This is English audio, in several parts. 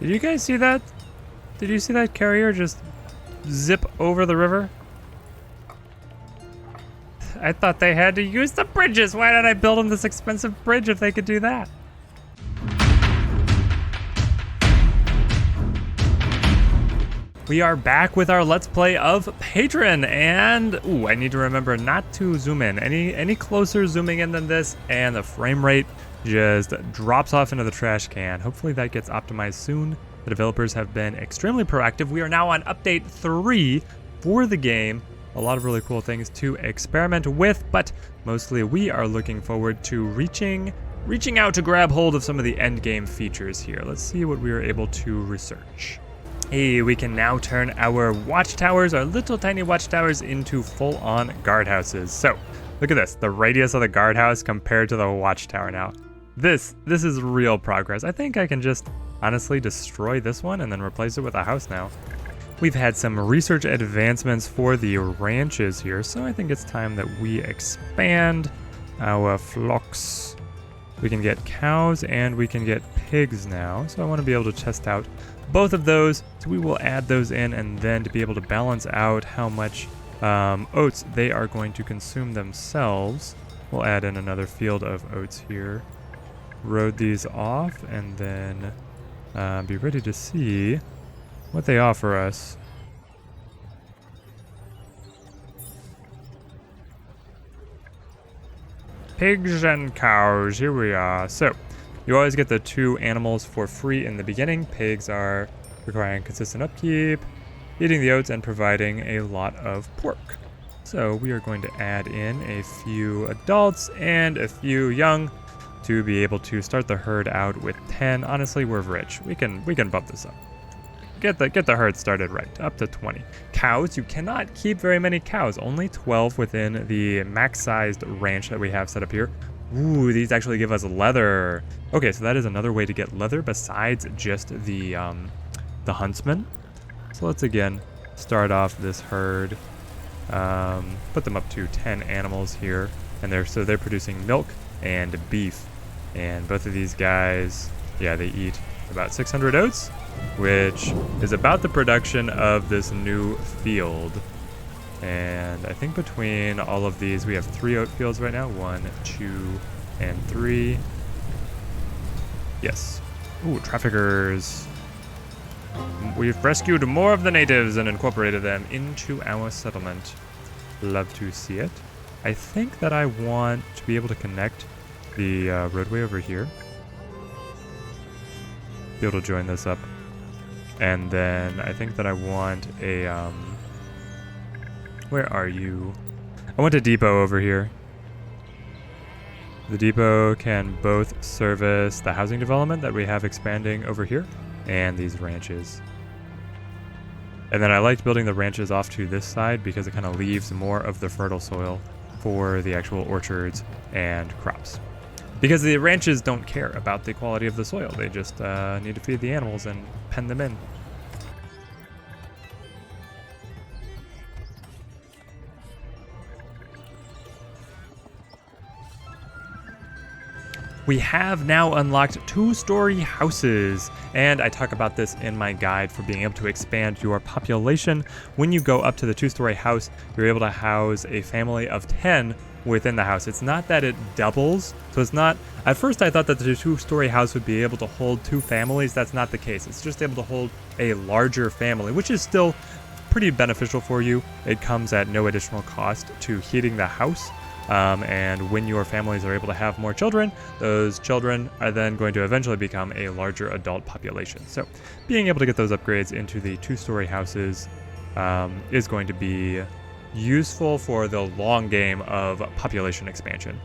Did you guys see that? Did you see that carrier just zip over the river? I thought they had to use the bridges. Why did I build them this expensive bridge if they could do that? We are back with our Let's Play of Patron, and I need to remember not to zoom in. Any closer zooming in than this, and the frame rate just drops off into the trash can. Hopefully that gets optimized soon. The developers have been extremely proactive. We are now on update 3 for the game. A lot of really cool things to experiment with, but mostly we are looking forward to reaching out to grab hold of some of the end game features here. Let's see what we are able to research. Hey, we can now turn our watchtowers, our little tiny watchtowers, into full-on guardhouses. So, look at this, the radius of the guardhouse compared to the watchtower now. This is real progress. I think I can just honestly destroy this one and then replace it with a house now. We've had some research advancements for the ranches here, so I think it's time that we expand our flocks. We can get cows and we can get pigs now, so I want to be able to test out both of those, so we will add those in, and then to be able to balance out how much oats they are going to consume themselves, we'll add in another field of oats here, road these off, and then be ready to see what they offer us. Pigs and cows, here we are. So, you always get the 2 animals for free in the beginning. Pigs are requiring consistent upkeep, eating the oats, and providing a lot of pork. So we are going to add in a few adults and a few young to be able to start the herd out with 10. Honestly, we're rich. We can bump this up. Get the herd started right, up to 20. Cows, you cannot keep very many cows. Only 12 within the max-sized ranch that we have set up here. Ooh, these actually give us leather. Okay, so that is another way to get leather besides just the huntsman. So let's again start off this herd. Put them up to 10 animals here, and they're producing milk and beef. And both of these guys, yeah, they eat about 600 oats, which is about the production of this new field. And I think between all of these, we have 3 oat fields right now. 1, 2, and 3. Yes. Ooh, traffickers. We've rescued more of the natives and incorporated them into our settlement. Love to see it. I think that I want to be able to connect the roadway over here. Be able to join this up. And then I think that I want a... where are you? I want a depot over here. The depot can both service the housing development that we have expanding over here and these ranches. And then I liked building the ranches off to this side because it kind of leaves more of the fertile soil for the actual orchards and crops. Because the ranches don't care about the quality of the soil. They just need to feed the animals and pen them in. We have now unlocked 2-story houses, and I talk about this in my guide for being able to expand your population. When you go up to the 2-story house, you're able to house a family of 10 within the house. It's not that it doubles, so it's not... At first I thought that the 2-story house would be able to hold 2 families. That's not the case. It's just able to hold a larger family, which is still pretty beneficial for you. It comes at no additional cost to heating the house. And when your families are able to have more children, those children are then going to eventually become a larger adult population. So being able to get those upgrades into the 2-story houses is going to be useful for the long game of population expansion.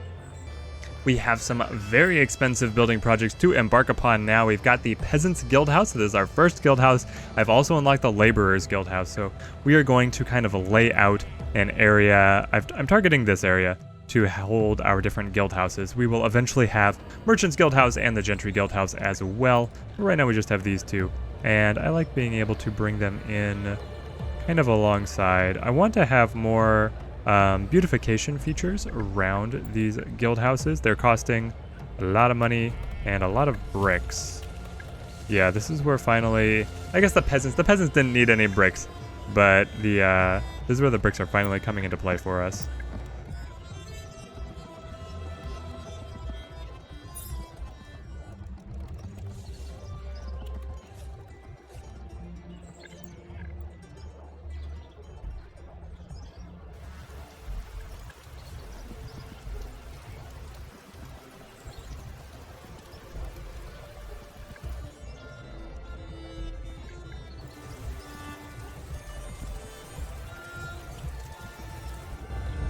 We have some very expensive building projects to embark upon now. We've got the Peasants Guildhouse. This is our first guildhouse. I've also unlocked the Laborers Guildhouse. So we are going to kind of lay out an area. I'm targeting this area to hold our different guild houses. We will eventually have Merchants Guildhouse and the Gentry Guildhouse as well. But right now we just have these 2. And I like being able to bring them in kind of alongside. I want to have more beautification features around these guild houses. They're costing a lot of money and a lot of bricks. Yeah, this is where finally, I guess the peasants didn't need any bricks, but this is where the bricks are finally coming into play for us.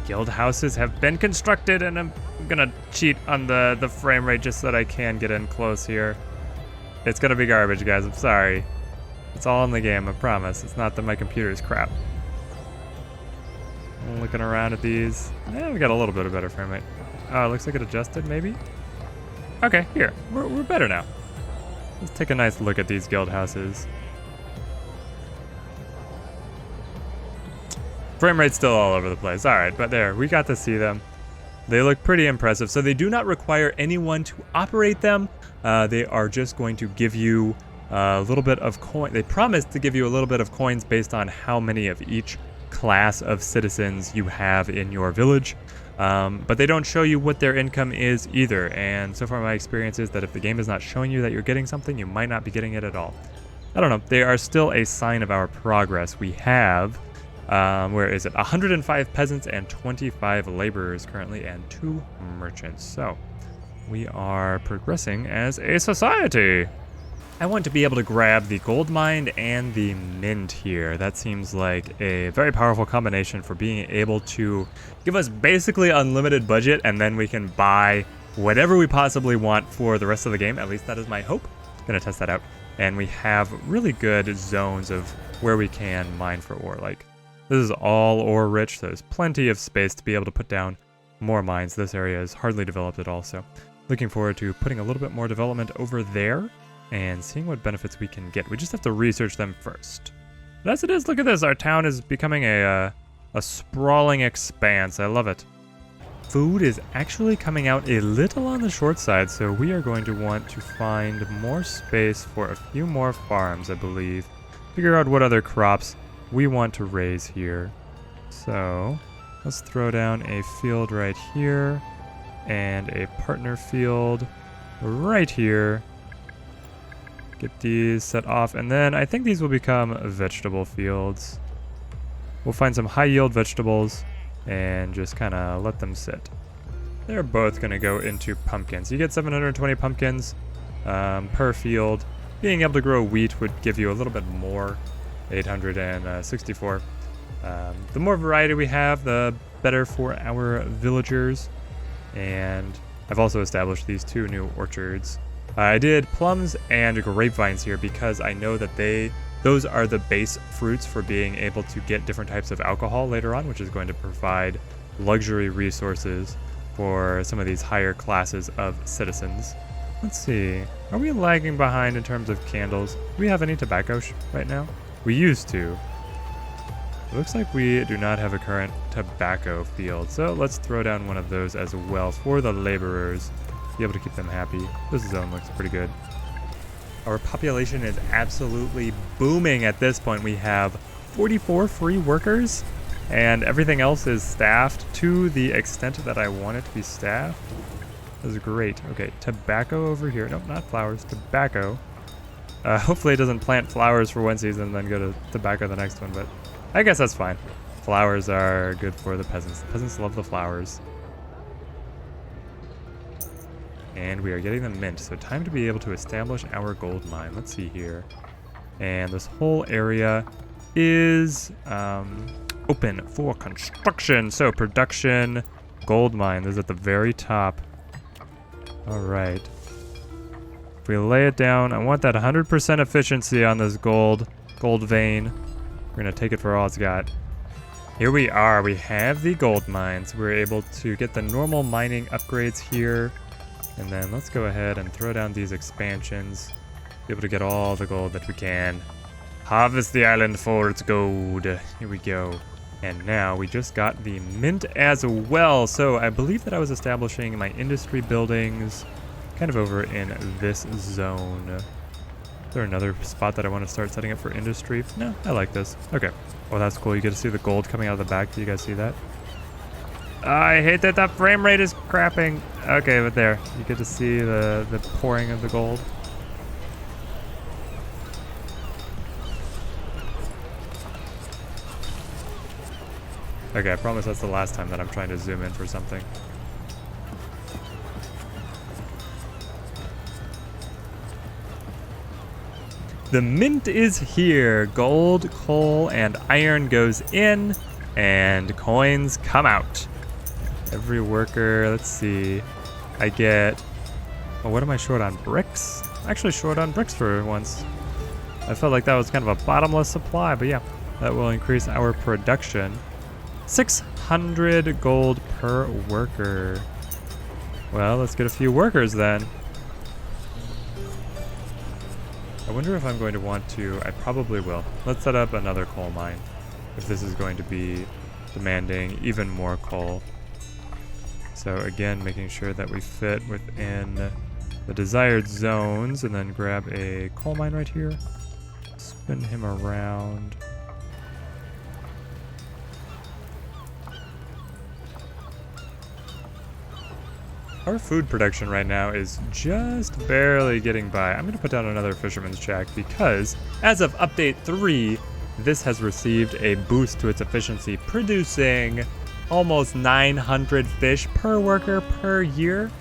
Guildhouses have been constructed, and I'm gonna cheat on the frame rate just so that I can get in close here. It's gonna be garbage, guys. I'm sorry. It's all in the game, I promise. It's not that my computer's crap. I'm looking around at these. Yeah, we got a little bit of better frame rate. Oh, it looks like it adjusted, maybe? Okay, here. We're better now. Let's take a nice look at these guildhouses. Frame rate's still all over the place. All right, but there, we got to see them. They look pretty impressive. So they do not require anyone to operate them. They are just going to give you a little bit of coin. They promise to give you a little bit of coins based on how many of each class of citizens you have in your village. But they don't show you what their income is either. And so far my experience is that if the game is not showing you that you're getting something, you might not be getting it at all. I don't know. They are still a sign of our progress. We have... where is it? 105 peasants and 25 laborers currently, and 2 merchants. So we are progressing as a society. I want to be able to grab the gold mine and the mint here. That seems like a very powerful combination for being able to give us basically unlimited budget, and then we can buy whatever we possibly want for the rest of the game. At least that is my hope. Gonna test that out. And we have really good zones of where we can mine for ore. Like, this is all ore rich, so there's plenty of space to be able to put down more mines. This area is hardly developed at all, so looking forward to putting a little bit more development over there and seeing what benefits we can get. We just have to research them first. But as it is, look at this. Our town is becoming a sprawling expanse. I love it. Food is actually coming out a little on the short side, so we are going to want to find more space for a few more farms, I believe. Figure out what other crops we want to raise here. So let's throw down a field right here and a partner field right here. Get these set off, and then I think these will become vegetable fields. We'll find some high yield vegetables and just kind of let them sit. They're both going to go into pumpkins. You get 720 pumpkins per field. Being able to grow wheat would give you a little bit more. 864. The more variety we have, the better for our villagers. And I've also established these 2 new orchards. I did plums and grapevines here because I know that those are the base fruits for being able to get different types of alcohol later on, which is going to provide luxury resources for some of these higher classes of citizens. Let's see. Are we lagging behind in terms of candles? Do we have any tobacco right now? We used to. It looks like we do not have a current tobacco field, so let's throw down one of those as well for the laborers. Be able to keep them happy. This zone looks pretty good. Our population is absolutely booming at this point. We have 44 free workers, and everything else is staffed to the extent that I want it to be staffed. This is great. Okay, tobacco over here. Nope, not flowers. Tobacco. Hopefully it doesn't plant flowers for one season and then go to tobacco the next one, but I guess that's fine. Flowers are good for the peasants. The peasants love the flowers. And we are getting the mint, so time to be able to establish our gold mine. Let's see here. And this whole area is open for construction. So production, gold mine, this is at the very top. All right. If we lay it down, I want that 100% efficiency on this gold vein. We're gonna take it for all it's got. Here we are, we have the gold mines. We're able to get the normal mining upgrades here. And then let's go ahead and throw down these expansions. Be able to get all the gold that we can. Harvest the island for its gold. Here we go. And now we just got the mint as well. So I believe that I was establishing my industry buildings kind of over in this zone. Is there another spot that I want to start setting up for industry? No, I like this. Okay. Oh, that's cool. You get to see the gold coming out of the back. Do you guys see that? I hate that the frame rate is crapping. Okay, but there. You get to see the pouring of the gold. Okay, I promise that's the last time that I'm trying to zoom in for something. The mint is here. Gold, coal, and iron goes in, and coins come out. Every worker, let's see. I get, oh, what am I short on? Bricks? I'm actually short on bricks for once. I felt like that was kind of a bottomless supply, but yeah, that will increase our production. 600 gold per worker. Well, let's get a few workers then. I wonder if I'm going to want to, I probably will. Let's set up another coal mine if this is going to be demanding even more coal. So again, making sure that we fit within the desired zones, and then grab a coal mine right here. Spin him around. Our food production right now is just barely getting by. I'm going to put down another fisherman's shack because as of update 3, this has received a boost to its efficiency, producing almost 900 fish per worker per year.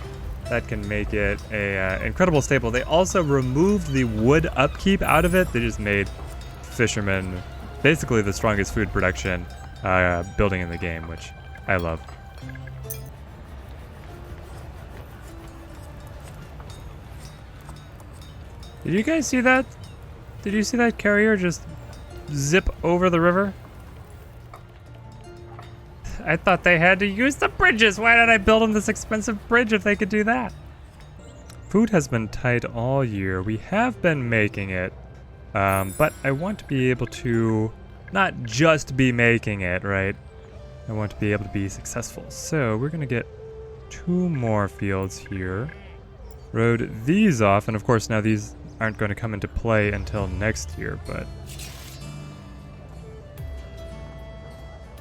That can make it a incredible staple. They also removed the wood upkeep out of it. They just made fishermen basically the strongest food production building in the game, which I love. Did you guys see that? Did you see that carrier just zip over the river? I thought they had to use the bridges. Why did I build them this expensive bridge if they could do that? Food has been tight all year. We have been making it, but I want to be able to not just be making it, right? I want to be able to be successful. So we're going to get 2 more fields here. Road these off, and of course now these aren't going to come into play until next year, but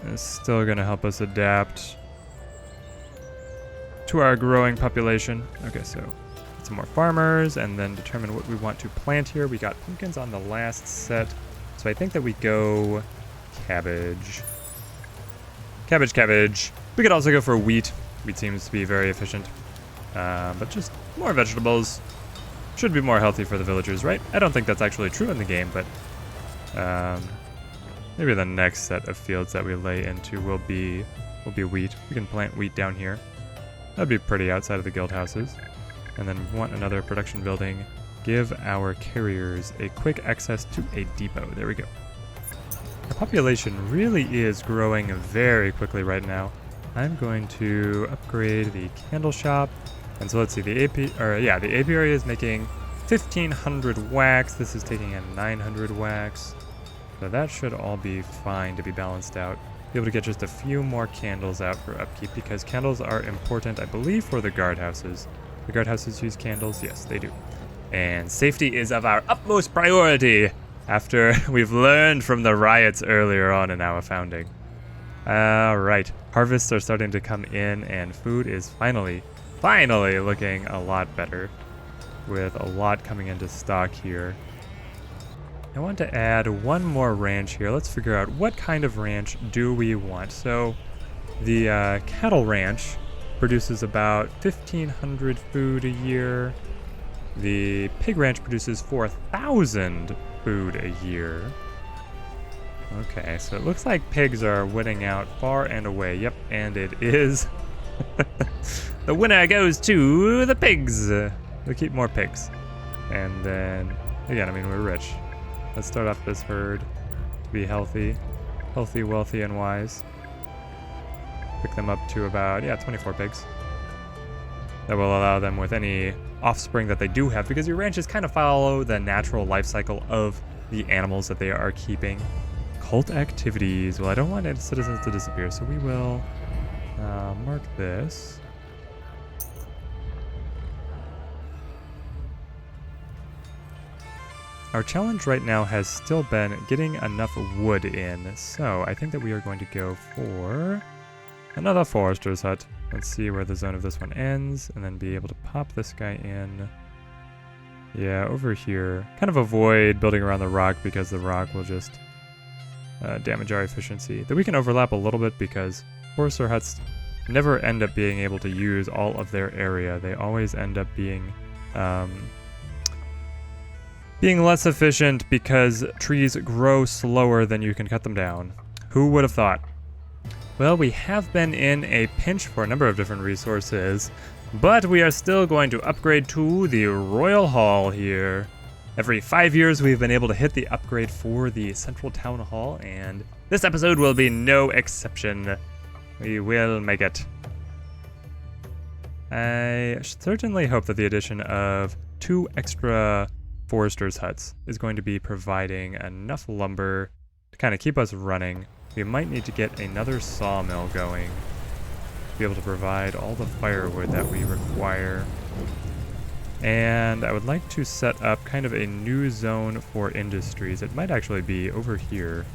it's still going to help us adapt to our growing population. Okay, so get some more farmers and then determine what we want to plant here. We got pumpkins on the last set, so I think that we go cabbage. Cabbage. We could also go for wheat. Wheat seems to be very efficient, but just more vegetables. Should be more healthy for the villagers, right? I don't think that's actually true in the game, but maybe the next set of fields that we lay into will be wheat. We can plant wheat down here. That'd be pretty outside of the guildhouses. And then we want another production building. Give our carriers a quick access to a depot. There we go. Our population really is growing very quickly right now. I'm going to upgrade the candle shop. And so let's see, the apiary is making 1,500 wax. This is taking in 900 wax. So that should all be fine to be balanced out. Be able to get just a few more candles out for upkeep because candles are important, I believe, for the guardhouses. The guardhouses use candles? Yes, they do. And safety is of our utmost priority after we've learned from the riots earlier on in our founding. Alright, harvests are starting to come in and food is finally looking a lot better with a lot coming into stock here. I want to add one more ranch here. Let's figure out what kind of ranch do we want. So the cattle ranch produces about 1,500 food a year. The pig ranch produces 4,000 food a year. Okay, so it looks like pigs are winning out far and away. Yep, and it is. The winner goes to the pigs. We keep more pigs. And then, again, I mean, we're rich. Let's start off this herd to be healthy, wealthy, and wise. Pick them up to about, 24 pigs. That will allow them with any offspring that they do have, because your ranches kind of follow the natural life cycle of the animals that they are keeping. Cult activities. Well, I don't want any citizens to disappear, so we will mark this. our challenge right now has still been getting enough wood in, so I think that we are going to go for another forester's hut. Let's see where the zone of this one ends, and then be able to pop this guy in. Yeah, over here. Kind of avoid building around the rock because the rock will just damage our efficiency. Though we can overlap a little bit because forester huts never end up being able to use all of their area. They always end up being less efficient because trees grow slower than you can cut them down. Who would have thought? Well, we have been in a pinch for a number of different resources, but we are still going to upgrade to the Royal Hall here. Every 5 years, we've been able to hit the upgrade for the Central Town Hall, and this episode will be no exception. We will make it. I certainly hope that the addition of 2 extra forester's huts is going to be providing enough lumber to kind of keep us running. We might need to get another sawmill going to be able to provide all the firewood that we require. And I would like to set up kind of a new zone for industries. It might actually be over here.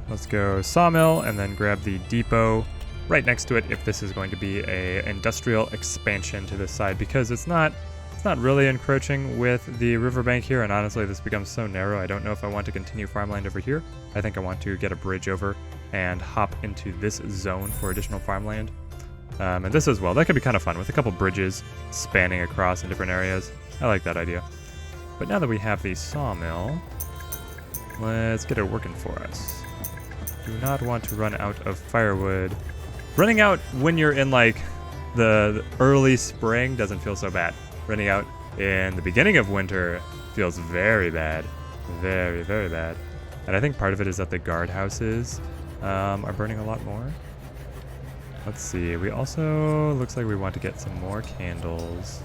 Let's go sawmill and then grab the depot right next to it if this is going to be a industrial expansion to this side, because it's not really encroaching with the riverbank here, and honestly this becomes so narrow I don't know if I want to continue farmland over here. I think I want to get a bridge over and hop into this zone for additional farmland. And this as well, that could be kind of fun with a couple bridges spanning across in different areas. I like that idea. But now that we have the sawmill, let's get it working for us. Do not want to run out of firewood. Running out when you're in like the early spring doesn't feel so bad. Running out in the beginning of winter feels very bad. Very, very bad. And I think part of it is that the guardhouses are burning a lot more. Let's see. We also, looks like we want to get some more candles.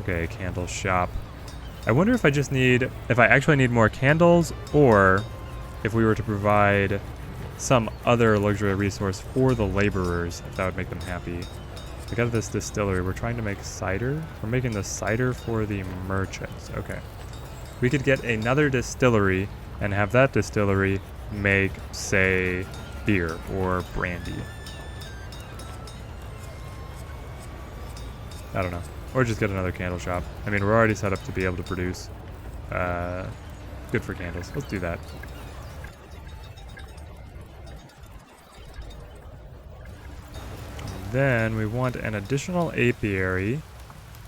Okay, candle shop. I wonder if I actually need more candles, or if we were to provide some other luxury resource for the laborers, if that would make them happy. We got this distillery. We're trying to make cider. We're making the cider for the merchants. Okay. We could get another distillery and have that distillery make, say, beer or brandy. I don't know. Or just get another candle shop. I mean, we're already set up to be able to produce good for candles. Let's do that. Then we want an additional apiary,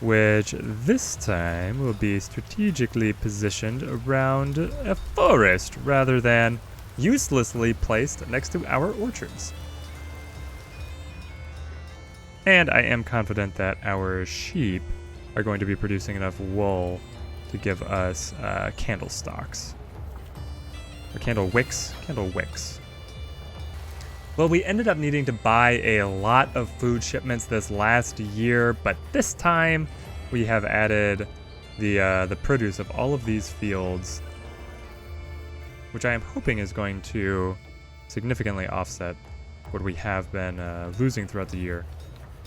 which this time will be strategically positioned around a forest rather than uselessly placed next to our orchards. And I am confident that our sheep are going to be producing enough wool to give us candle stocks. Or candle wicks? Candle wicks. Well, we ended up needing to buy a lot of food shipments this last year, but this time we have added the produce of all of these fields, which I am hoping is going to significantly offset what we have been losing throughout the year.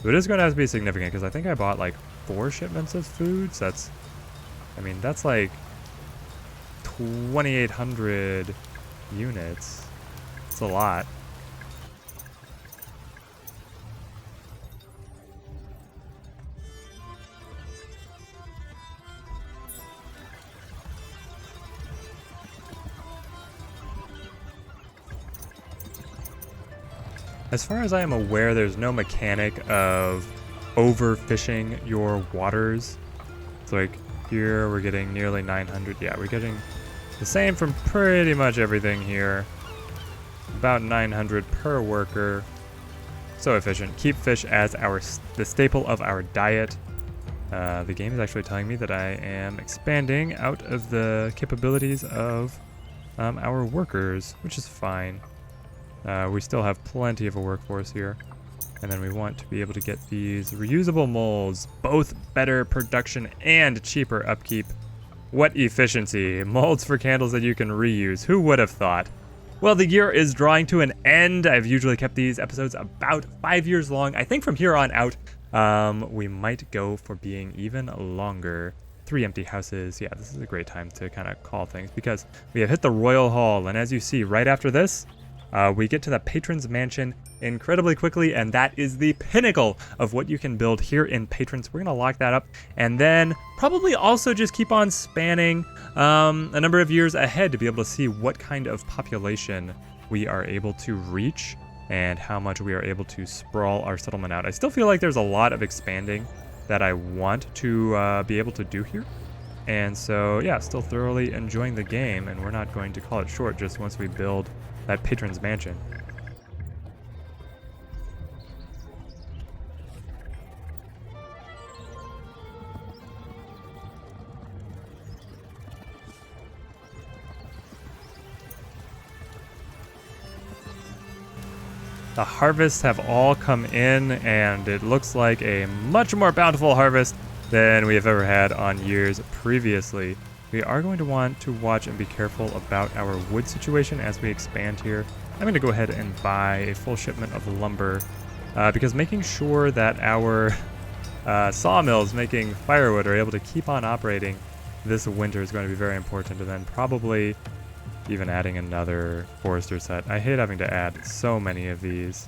But it is going to have to be significant, because I think I bought like 4 shipments of food, so that's like 2,800 units. It's a lot. As far as I am aware, there's no mechanic of overfishing your waters. So like here we're getting nearly 900. Yeah, we're getting the same from pretty much everything here. About 900 per worker. So efficient. Keep fish as the staple of our diet. The game is actually telling me that I am expanding out of the capabilities of our workers, which is fine. We still have plenty of a workforce here. And then we want to be able to get these reusable molds, both better production and cheaper upkeep. What efficiency! Molds for candles that you can reuse. Who would have thought? Well, the year is drawing to an end. I've usually kept these episodes about 5 years long. I think from here on out, we might go for being even longer. 3 empty houses. Yeah, this is a great time to kind of call things because we have hit the Royal Hall. And as you see, right after this, we get to the Patron's Mansion incredibly quickly, and that is the pinnacle of what you can build here in Patrons. We're going to lock that up, and then probably also just keep on spanning a number of years ahead to be able to see what kind of population we are able to reach and how much we are able to sprawl our settlement out. I still feel like there's a lot of expanding that I want to be able to do here. And so, yeah, still thoroughly enjoying the game, and we're not going to call it short just once we build that Patron's Mansion. The harvests have all come in, and it looks like a much more bountiful harvest than we have ever had on years previously. We are going to want to watch and be careful about our wood situation as we expand here. I'm going to go ahead and buy a full shipment of lumber because making sure that our sawmills making firewood are able to keep on operating this winter is going to be very important, and then probably even adding another forester set. I hate having to add so many of these,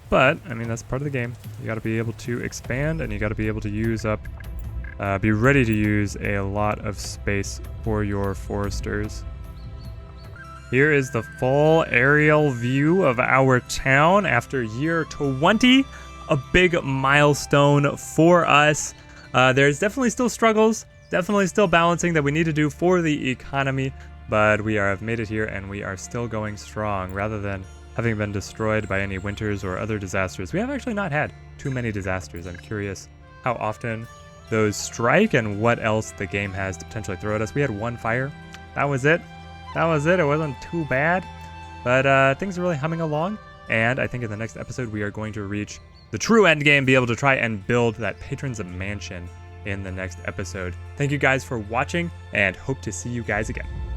but I mean, that's part of the game. You got to be able to expand, and you got to be able to use up be ready to use a lot of space for your foresters. Here is the full aerial view of our town after year 20. A big milestone for us. There's definitely still struggles, definitely still balancing that we need to do for the economy, but we have made it here and we are still going strong. Rather than having been destroyed by any winters or other disasters, we have actually not had too many disasters. I'm curious how often those strike and what else the game has to potentially throw at us. We had one fire. That was it. That was it. It wasn't too bad. But things are really humming along. And I think in the next episode, we are going to reach the true end game, be able to try and build that Patron's Mansion in the next episode. Thank you guys for watching, and hope to see you guys again.